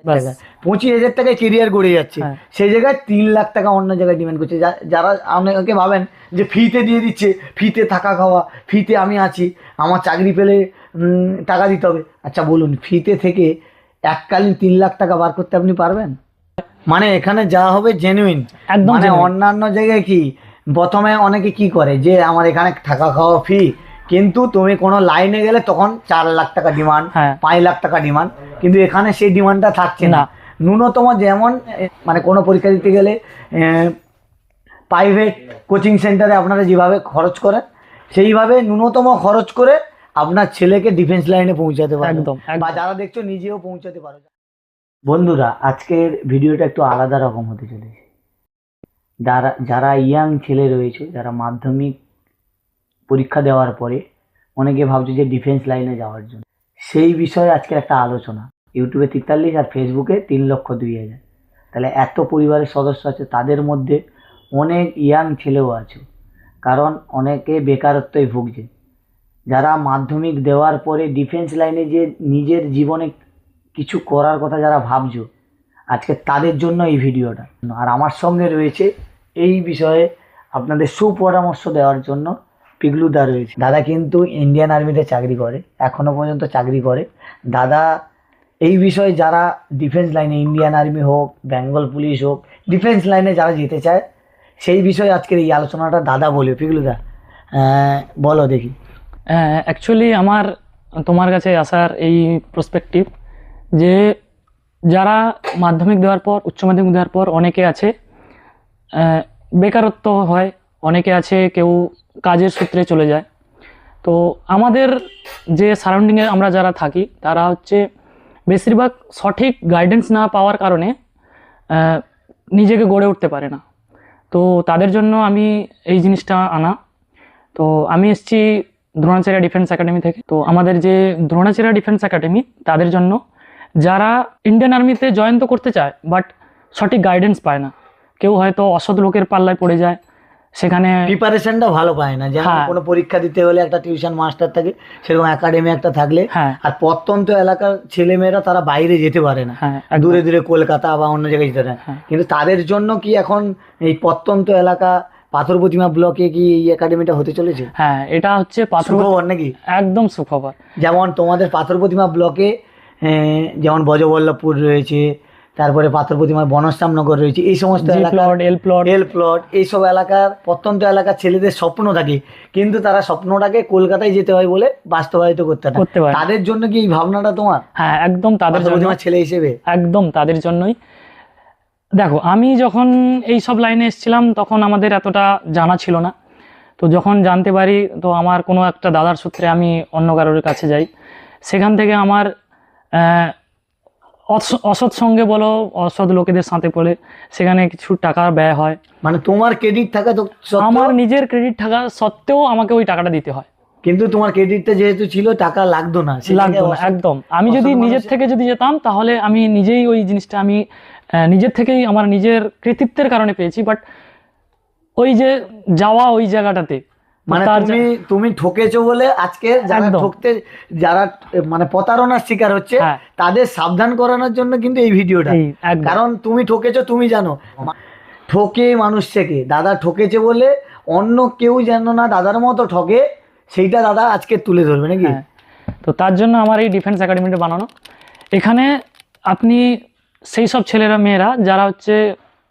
টাকা 25,000 টাকায় কেরিয়ার গড়ে যাচ্ছে, সেই জায়গায় 3 লাখ টাকা অন্য জায়গায় ডিমান্ড করছে। যারা আপনাকে ভাবেন যে ফ্রিতে দিয়ে দিচ্ছে, ফ্রিতে থাকা খাওয়া, ফ্রিতে আমি আছি, আমার চাকরি পেলে টাকা দিতে হবে। আচ্ছা বলুন, ফ্রিতে থেকে এককালীন 3 লাখ টাকা বার করতে আপনি পারবেন? মানে এখানে যা হবে জেনুইন। মানে অন্যান্য জায়গায় কি প্রথমে অনেকে কি করে যে আমার এখানে থাকা খাওয়া ফ্রি, কিন্তু তুমি কোনো লাইনে গেলে তখন 4 লাখ টাকা ডিমান্ড, 5 লাখ টাকা ডিমান্ড, কিন্তু এখানে সেই ডিমান্ডটা থাকছে না। ন্যূনতম যেমন মানে কোনো পরীক্ষা দিতে গেলে প্রাইভেট কোচিং সেন্টারে আপনারা যেভাবে খরচ করেন, সেইভাবে ন্যূনতম খরচ করে আপনার ছেলেকে ডিফেন্স লাইনে পৌঁছাতে পারেন, বা যারা দেখছো নিজেও পৌঁছাতে পারো। বন্ধুরা, আজকের ভিডিওটা একটু আলাদা রকম হতে চলেছে। যারা ইয়াং ছেলে রয়েছে, যারা মাধ্যমিক পরীক্ষা দেওয়ার পরে অনেকে ভাবছে যে ডিফেন্স লাইনে যাওয়ার জন্য, সেই বিষয়ে আজকে একটা আলোচনা। ইউটিউবে 43 আর ফেসবুকে 3,02,000। তাহলে এত পরিবারের সদস্য আছে, তাদের মধ্যে অনেক ইয়াং ছেলেও আছে, কারণ অনেকে বেকারত্বই ভুগছে। যারা মাধ্যমিক দেওয়ার পরে ডিফেন্স লাইনে যে নিজের জীবনে কিছু করার কথা যারা ভাবছো, আজকে তাদের জন্য এই ভিডিওটা। আর আমার সঙ্গে রয়েছে এই বিষয়ে আপনাদের সুপরামর্শ দেওয়ার জন্য পিগলুদা রয়েছে। দাদা কিন্তু ইন্ডিয়ান আর্মিতে চাকরি করে, এখনো পর্যন্ত চাকরি করে। দাদা এই বিষয়ে যারা ডিফেন্স লাইনে, ইন্ডিয়ান আর্মি হোক, বেঙ্গল পুলিশ হোক, ডিফেন্স লাইনে যারা যেতে চায়, সেই বিষয়ে আজকের এই আলোচনাটা দাদা বলবে। পিগলুদা বলো দেখি। অ্যাকচুয়ালি আমার তোমার কাছে আসার এই প্রসপেক্টিভ যে যারা মাধ্যমিক দেওয়ার পর, উচ্চ মাধ্যমিক দেওয়ার পর অনেকে আছে বেকারত্ব হয়, অনেকে আছে কেউ কাজের সূত্রে চলে যায়। তো আমাদের যে সারাউন্ডিংয়ে আমরা যারা থাকি, তারা হচ্ছে বেশিরভাগ সঠিক গাইডেন্স না পাওয়ার কারণে নিজেকে গড়ে উঠতে পারে না। তো তাদের জন্য আমি এই জিনিসটা আনা। তো আমি এসেছি দ্রোণাচার্য ডিফেন্স একাডেমি থেকে। তো আমাদের যে দ্রোণাচার্য ডিফেন্স একাডেমি, তাদের জন্য যারা ইন্ডিয়ান আর্মিতে জয়েন তো করতে চায়, বাট সঠিক গাইডেন্স পায় না। কেউ হয়তো অসৎ লোকের পাল্লায় পড়ে যায়, সেখানে প্রিপারেশনটা ভালো পায় না। যেমন কোনো পরীক্ষা দিতে হলে একটা টিউশন মাস্টার থাকে, সেরকম একাডেমি একটা থাকলে। আর প্রত্যন্ত এলাকার ছেলেমেয়েরা তারা বাইরে যেতে পারে না, দূরে দূরে কলকাতা বা অন্য জায়গায় যেতে পারে। কিন্তু তাদের জন্য কি এখন এই প্রত্যন্ত এলাকা পাথর প্রতিমা ব্লকে কি এই একাডেমিটা হতে চলেছে? হ্যাঁ, এটা হচ্ছে সুখবর নাকি? একদম সুখবর। যেমন তোমাদের পাথর প্রতিমা ব্লকে যেমন বজবল্লভপুর রয়েছে, তারপরে পাথর প্রতিমা বনশ্যামনগর রয়েছে, এই সমস্ত এলাকা, এল প্লট, এইসব এলাকার প্রত্যন্ত এলাকার ছেলেদের স্বপ্ন থাকে, কিন্তু তারা স্বপ্নটাকে কলকাতায় যেতে হয় বলে বাস্তবায়িত করতে পারে। তাদের জন্য কি এই ভাবনাটা তোমার? হ্যাঁ, একদম তাদের জন্য, ছেলে হিসেবে একদম তাদের জন্যই। দেখো, আমি যখন এই সব লাইনে এসেছিলাম তখন আমাদের এতটা জানা ছিল না। তো যখন জানতে পারি, তো আমার কোনো একটা দাদার সূত্রে আমি অন্য কারোর কাছে যাই, সেখান থেকে আমার অসৎ সঙ্গে বলো, অসৎ লোকেদের সাথে পড়ে সেখানে কিছু টাকা ব্যয় হয়। মানে তোমার ক্রেডিট থাকা তো, আমার নিজের ক্রেডিট থাকা সত্ত্বেও আমাকে ওই টাকাটা দিতে হয়। কিন্তু তোমার ক্রেডিটটা যেহেতু ছিল, টাকা লাগতো না। একদম। আমি যদি নিজের থেকে যদি যেতাম, তাহলে আমি নিজেই ওই জিনিসটা আমি নিজের থেকেই আমার নিজের কৃতিত্বের কারণে পেয়েছি। বাট ওই যে যাওয়া ওই জায়গাটাতে, মানে তুমি ঠকেছো বলে আজকে যারা মানে প্রতারণার শিকার হচ্ছে, তাদের সাবধান করানোর জন্য কিন্তু এই ভিডিওটা। কারণ তুমি ঠকেছো, তুমি জানো ঠকে মানুষ থেকে, দাদা ঠকেছে বলে অন্য কেউ যেন না দাদার মতো ঠকে, সেইটা দাদা আজকে তুলে ধরবে নাকি? তো তার জন্য আমার এই ডিফেন্স একাডেমিটা বানানো। এখানে আপনি সেই সব ছেলেরা মেয়েরা যারা হচ্ছে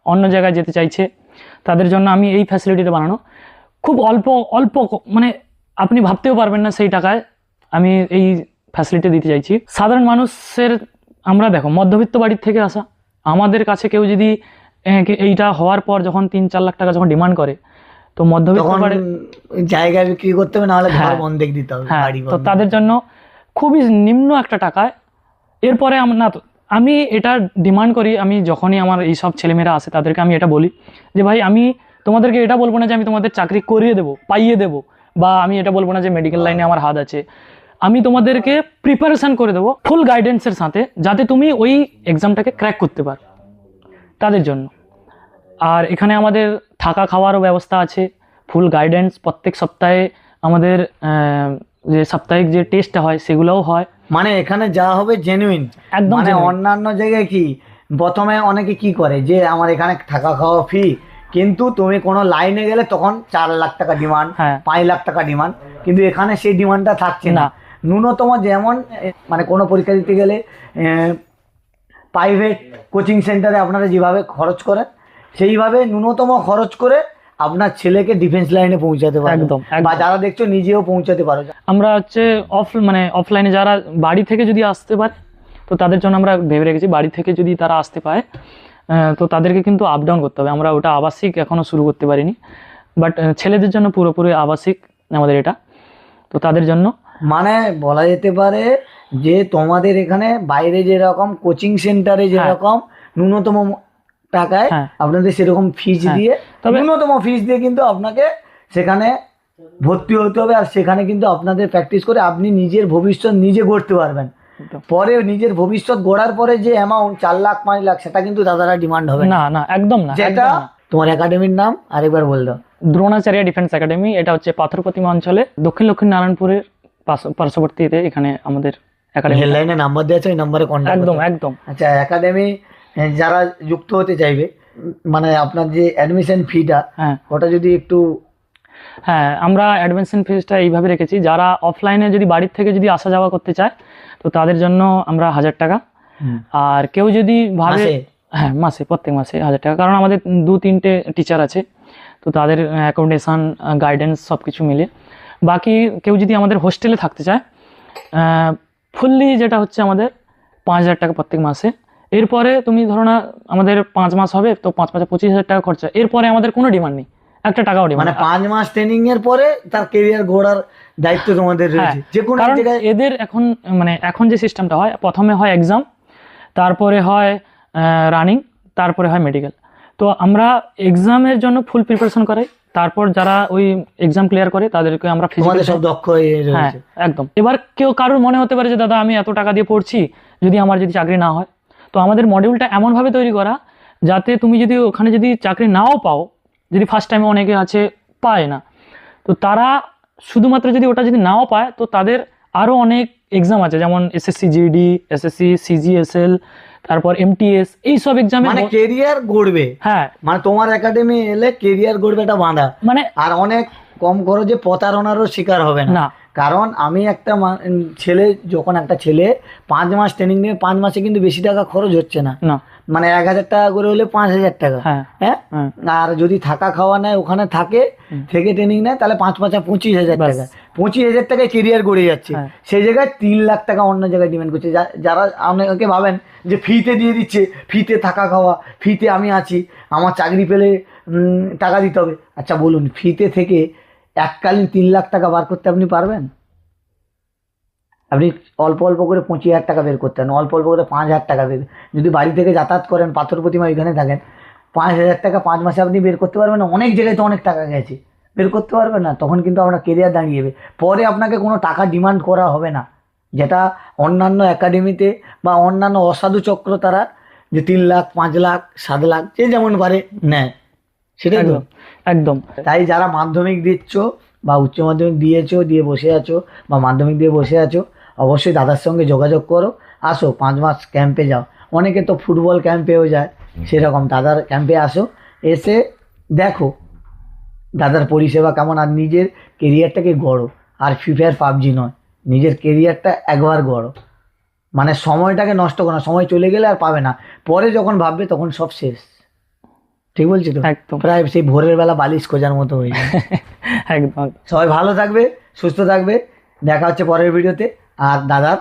অন্য জায়গায় যেতে চাইছে, তাদের জন্য আমি এই ফ্যাসিলিটিটা বানানো। খুব অল্প মানে আপনি ভাবতেও পারবেন না সেই টাকায় আমি এই ফ্যাসিলিটি দিতে চাইছি। সাধারণ মানুষের, আমরা দেখো মধ্যবিত্ত বাড়ির থেকে আসা, আমাদের কাছে কেউ যদি এইটা হওয়ার পর যখন 3-4 লাখ টাকা যখন ডিমান্ড করে, তো মধ্যবিত্ত বাড়ির জায়গা বিক্রি করতে হবে, নাহলে ঘর বন্ধক দিতে হবে। তো তাদের জন্য খুবই নিম্ন একটা টাকায়। এরপরে আমি এটা ডিমান্ড করি, আমি যখনই আমার এইসব ছেলেমেয়েরা আসে তাদেরকে আমি এটা বলি যে ভাই, আমি তোমাদেরকে এটা বলবো না যে আমি তোমাদের চাকরি করিয়ে দেবো, পাইয়ে দেবো, বা আমি এটা বলবো না যে মেডিকেল লাইনে আমার হাত আছে। আমি তোমাদেরকে প্রিপারেশান করে দেবো ফুল গাইডেন্সের সাথে, যাতে তুমি ওই এক্সামটাকে ক্র্যাক করতে পারো, তাদের জন্য। আর এখানে আমাদের থাকা খাওয়ারও ব্যবস্থা আছে, ফুল গাইডেন্স। প্রত্যেক সপ্তাহে আমাদের যে সাপ্তাহিক যে টেস্টটা হয় সেগুলোও হয়। মানে এখানে যা হবে জেনুইন। একদম মানে genuine। অন্যান্য জায়গায় কি প্রথমে অনেকে কি করে যে আমার এখানে থাকা খাওয়া ফ্রি, কিন্তু তুমি কোনো লাইনে গেলে তখন 4 লাখ টাকা ডিমান্ড, হ্যাঁ 5 লাখ টাকা ডিমান্ড, কিন্তু এখানে সেই ডিমান্ডটা থাকছে না। না। ন্যূনতম যেমন মানে কোনো পরীক্ষা দিতে গেলে প্রাইভেট কোচিং সেন্টারে আপনারা যেভাবে খরচ করেন সেইভাবে ন্যূনতম খরচ করে আপনার ছেলেকে ডিফেন্স লাইনে পৌঁছাতে পারো, একদম বা একদম। যারা দেখছো নিজেও পৌঁছাতে পারো। আমরা হচ্ছে অফলাইনে যারা বাড়ি থেকে যদি আসতে পারে, তো তাদের জন্য আমরা ভেবে রেখেছি বাড়ি থেকে যদি তারা আসতে পারে তো তাদেরকে কিন্তু আপ ডাউন করতে হবে। আমরা ওটা আবাসিক এখনও শুরু করতে পারিনি, বাট ছেলেদের জন্য পুরোপুরি আবাসিক আমাদের এটা, তো তাদের জন্য মানে বলা যেতে পারে যে তোমাদের এখানে বাইরে যেরকম কোচিং সেন্টারে যেরকম ন্যূনতম টাকায় হ্যাঁ আপনাদের সেরকম ফিস হ্যাঁ। দিয়ে, তবে ন্যূনতম ফিস দিয়ে কিন্তু আপনাকে সেখানে ভর্তি হতে হবে, আর সেখানে কিন্তু আপনাদের প্র্যাকটিস করে আপনি নিজের ভবিষ্যৎ নিজে গড়তে পারবেন। একদম। পরে নিজের ভবিষ্যৎ গড়ার পরে যে অ্যামাউন্ট 4 লাখ 5 লাখ সেটা কিন্তু দাদারা ডিমান্ড হবে না না একদম না, যেটা একদম না। তোমার একাডেমির নাম আরেকবার বল দাও। দ্রোণাচার্য ডিফেন্স একাডেমি, এটা হচ্ছে পাথর প্রতিমা অঞ্চলে দক্ষিণ লক্ষ্মীনারায়ণপুরের পার্শ্ববর্তীতে এখানে আমাদের একাডেমি। হেডলাইনে নাম্বার দেওয়া আছে, ওই নাম্বারে কন্ট্যাক্ট একদম একদম। আচ্ছা, একাডেমি যারা যুক্ত হতে চাইবে, মানে আপনার যে অ্যাডমিশন ফিটা হ্যাঁ ওটা যদি একটু। হ্যাঁ, আমরা অ্যাডমিশন ফিসটা এইভাবে রেখেছি, যারা অফলাইনে যদি বাড়ির থেকে যদি আসা যাওয়া করতে চায় তো তাদের জন্য আমরা 1000 টাকা। আর কেউ যদি ভাবে, মাসে? হ্যাঁ মাসে, প্রত্যেক মাসে 1000 টাকা, কারণ আমাদের 2-3টে টিচার আছে, তো তাদের অ্যাকোমোডেশন গাইডেন্স সব কিছু মিলে। বাকি কেউ যদি আমাদের হোস্টেলে থাকতে চায় ফুললি যেটা হচ্ছে আমাদের 5000 টাকা প্রত্যেক মাসে। এরপরে তুমি ধরো না আমাদের 5 মাস হবে, তো 5 মাসে 25,000 টাকা খরচা। এরপরে আমাদের কোনো ডিমান্ড নেই, একটা টাকাও ডিমান্ড। মানে 5 মাস ট্রেনিং এর পরে তার কেরিয়ার গড়ার দায়িত্ব তোমাদের রয়েছে যে কোনো কারণ জায়গায়। এদের এখন যে সিস্টেমটা হয়, প্রথমে হয় এক্সাম, তারপরে হয় রানিং, তারপরে হয় মেডিকেল। তো আমরা এক্সামের জন্য ফুল প্রিপারেশন করাই, তারপর যারা ওই এক্সাম ক্লিয়ার করে তাদেরকে আমরা তোমাদের ফিজিক্যাল। সব দক্ষ হয়ে হ্যাঁ রয়েছে। একদম। এবার কারোর মনে হতে পারে যে দাদা আমি এত টাকা দিয়ে পড়ছি, যদি আমার চাকরি না হয়, তো আমাদের মডিউলটা এমনভাবে তৈরি করা যাতে তুমি যদি ওখানে যদি চাকরি নাও পাও, যদি ফার্স্ট টাইমে অনেকে আছে পায় না, তো তারা শুধুমাত্র যদি ওটা যদি নাও পায়, তো তাদের আরও অনেক এক্সাম আছে, যেমন এসএসসি জিডি, এসএসসি সিজিএসএল, তারপর এমটিএস, এইসব এক্সামে। মানে কেরিয়ার গড়বে। হ্যাঁ, মানে তোমার একাডেমি এলে কেরিয়ার গড়বে, এটা বাঁধা। মানে আর অনেক কম খরচে প্রতারণারও শিকার হবে না। না। কারণ আমি একটা ছেলে, যখন একটা ছেলে 5 মাস ট্রেনিং নিয়ে 5 মাসে কিন্তু বেশি টাকা খরচ হচ্ছে না, না, মানে 1000 টাকা করে হলে 5000 টাকা। হ্যাঁ হ্যাঁ, হ্যাঁ আর যদি থাকা খাওয়া নেয় ওখানে থেকে ট্রেনিং নেয়, তাহলে 5-5 25,000 ব্যাস। টাকা। 25,000 টাকায় কেরিয়ার গড়ে যাচ্ছে। হ্যাঁ। সেই জায়গায় 3 লাখ টাকা অন্য জায়গায় ডিমান্ড করছে। যারা অনেকে ভাবেন যে ফ্রিতে দিয়ে দিচ্ছে, ফ্রিতে থাকা খাওয়া, ফ্রিতে আমি আছি, আমার চাকরি পেলে টাকা দিতে হবে। আচ্ছা বলুন, ফ্রিতে থেকে এককালীন 3 লাখ টাকা বার করতে আপনি পারবেন? আপনি অল্প অল্প করে 25,000 টাকা বের করতে পারেন, অল্প অল্প করে 5,000 টাকা বের। যদি বাড়ি থেকে যাতায়াত করেন, পাথর প্রতিমা এখানে থাকেন, 5,000 টাকা 5 মাসে আপনি বের করতে পারবেন না। অনেক জায়গায় তো অনেক টাকা গেছে, বের করতে পারবেন না। তখন কিন্তু আপনার কেরিয়ার দাঁড়িয়ে যাবে, পরে আপনাকে কোনো টাকা ডিমান্ড করা হবে না, যেটা অন্যান্য একাডেমিতে বা অন্যান্য অসাধু চক্র তারা যে 3 লাখ 5 লাখ 7 লাখ যে যেমন পারে নেয়, সেটাই তো। একদম একদম। তাই যারা মাধ্যমিক দিচ্ছ বা উচ্চ মাধ্যমিক দিয়েছো, দিয়ে বসে আছো, বা মাধ্যমিক দিয়ে বসে আছো, অবশ্যই দাদার সঙ্গে যোগাযোগ করো, আসো 5 মাস ক্যাম্পে যাও। অনেকে তো ফুটবল ক্যাম্পেও যায়, সেরকম দাদার ক্যাম্পে আসো, এসে দেখো দাদার পরিষেবা কেমন, আর নিজের কেরিয়ারটাকে গড়ো। আর ফ্রি ফায়ার পাবজি নয়, নিজের কেরিয়ারটা একবার গড়ো। মানে সময়টাকে নষ্ট করো না, সময় চলে গেলে আর পাবে না, পরে যখন ভাববে তখন সব শেষ। ঠিক বলছি তো? একদম প্রায় সেই ভোরের বেলা বালিশ খোঁজার মতো হয়ে যায়। একদম। সবাই ভালো থাকবে, সুস্থ থাকবে, দেখা হচ্ছে পরের ভিডিওতে। আর দাদার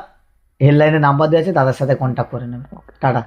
হেডলাইনে নাম্বার দেওয়া আছে, দাদার সাথে কন্ট্যাক্ট করে নেবে। টাটা।